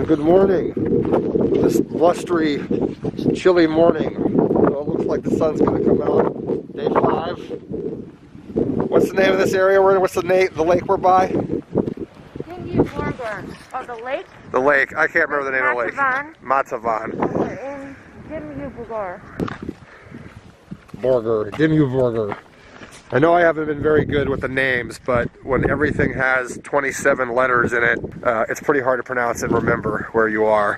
Good morning. This blustery, chilly morning. So it looks like the sun's going to come out. Day 5. What's the name of this area we're in? What's the lake we're by? Oh, the lake? The lake. I can't remember the name of the lake. Matsavan. We're in Dimjuborger. I know I haven't been very good with the names, but when everything has 27 letters in it, it's pretty hard to pronounce and remember where you are.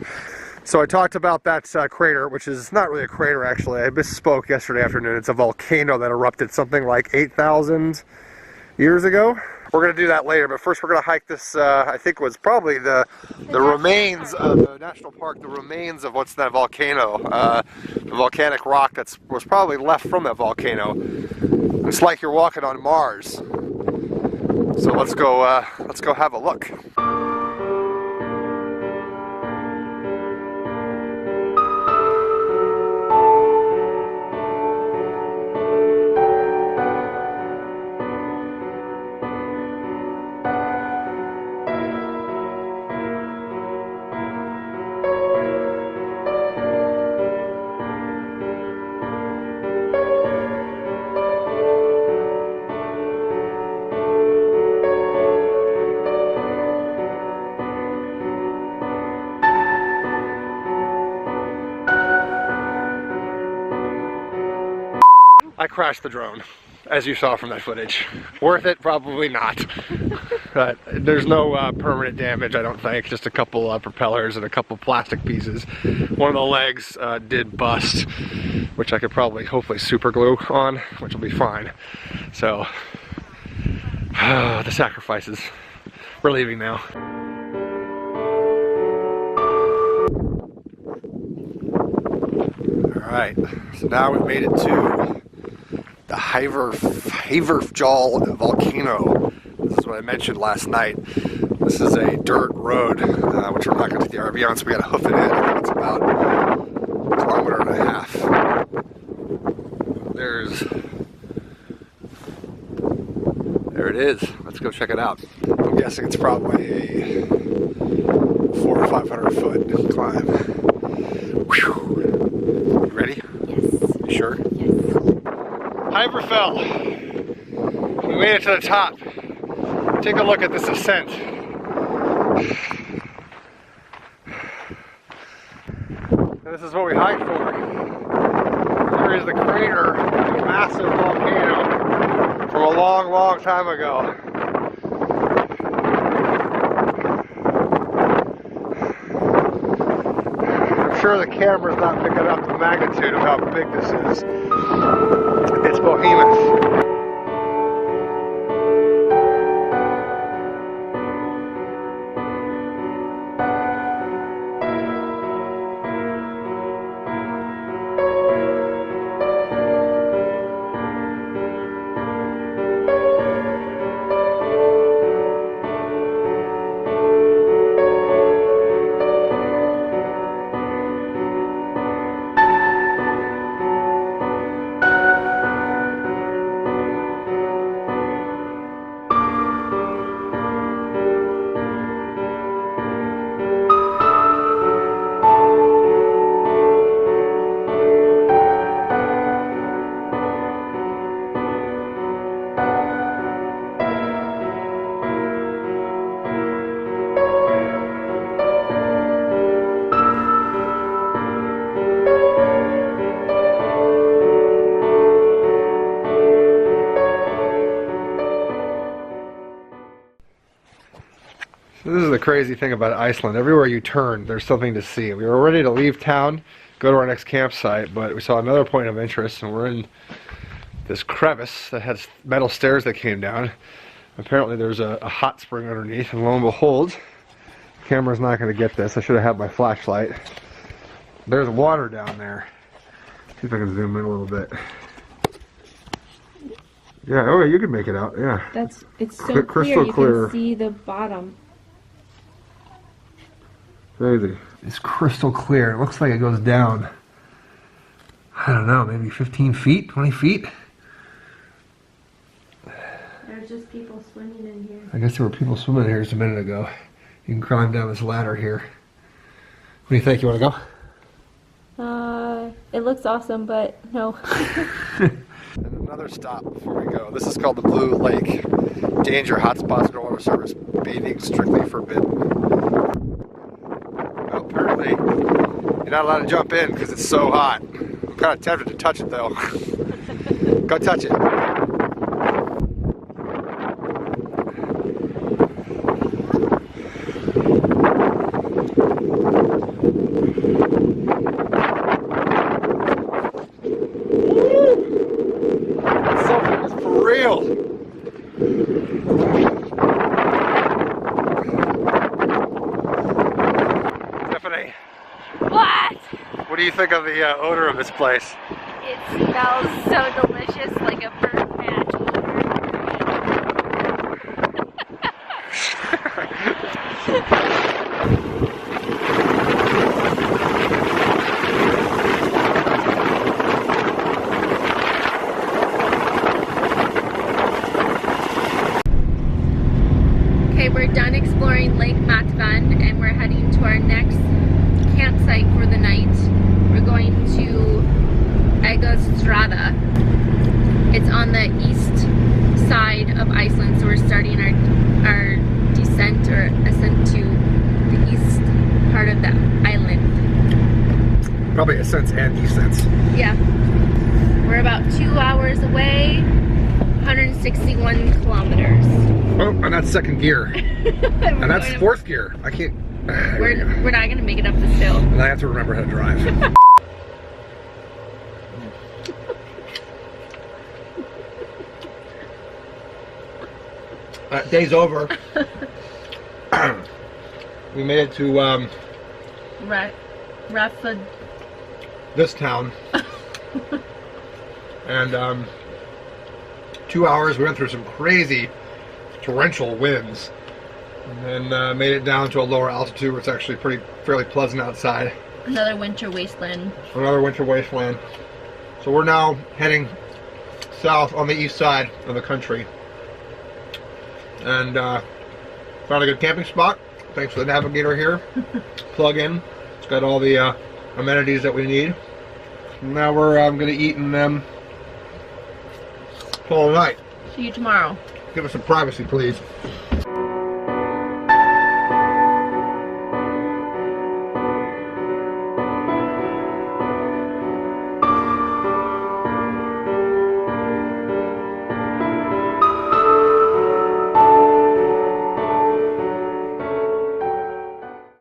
So I talked about that crater, which is not really a crater actually. I misspoke yesterday afternoon. It's a volcano that erupted something like 8,000 years ago. We're going to do that later, but first we're going to hike this, I think it was probably the remains of the national park, the remains of what's that volcano, the volcanic rock that was probably left from that volcano. It's like you're walking on Mars. So let's go have a look. I crashed the drone, as you saw from that footage. Worth it? Probably not. But there's no permanent damage, I don't think. Just a couple propellers and a couple plastic pieces. One of the legs did bust, which I could probably, hopefully, super glue on, which will be fine. So, the sacrifices. We're leaving now. Alright, so now we've made it to the Hafjall volcano. This is what I mentioned last night. This is a dirt road, which we're not going to take the RV on, so we got to hoof it in. I think it's about 1.5 kilometers. There it is. Let's go check it out. I'm guessing it's probably a 400 or 500 foot climb. Whew. You ready? Yes. You sure? Yes. Hyverfell. We made it to the top. Take a look at this ascent. And this is what we hiked for. Here is the crater of a massive volcano from a long, long time ago. I'm sure the camera's not picking up the magnitude of how big this is. It's behemoth. This is the crazy thing about Iceland. Everywhere you turn, there's something to see. We were ready to leave town, go to our next campsite, but we saw another point of interest, and we're in this crevice that has metal stairs that came down. Apparently there's a hot spring underneath, and lo and behold, the camera's not going to get this. I should have had my flashlight. There's water down there. See if I can zoom in a little bit. Yeah, oh, you can make it out, yeah. It's so crystal clear, you can see the bottom. Crazy. It's crystal clear. It looks like it goes down, I don't know, maybe 15 feet, 20 feet? There's just people swimming in here. I guess there were people swimming here just a minute ago. You can climb down this ladder here. do you think? You want to go? It looks awesome, but no. And another stop before we go. This is called the Blue Lake. Danger, hotspots, no water service. Bathing strictly forbidden. Well, apparently, you're not allowed to jump in because it's so hot. I'm kind of tempted to touch it though. Go touch it. Something is for real. Stephanie, What? what do you think of the odor of this place? It smells so delicious, like a burnt match. Okay, we're done exploring Lake Matvan and we're heading to our next campsite for the night. We're going to Strada. It's on the east side of Iceland, so we're starting our descent or ascent to the east part of the island. Probably ascents and descents. Yeah. We're about 2 hours away, 161 kilometers. Oh, and that's second gear. And that's fourth gear. I can't. We're not gonna make it up this hill. And I have to remember how to drive. Day's over. We made it to Rapid. this town. And 2 hours, we went through some crazy torrential winds. And then made it down to a lower altitude where it's actually fairly pleasant outside. Another winter wasteland. Another winter wasteland. So we're now heading south on the east side of the country. And found a good camping spot. Thanks to the navigator here. Plug in. It's got all the amenities that we need. And now we're going to eat and call it a night. See you tomorrow. Give us some privacy, please.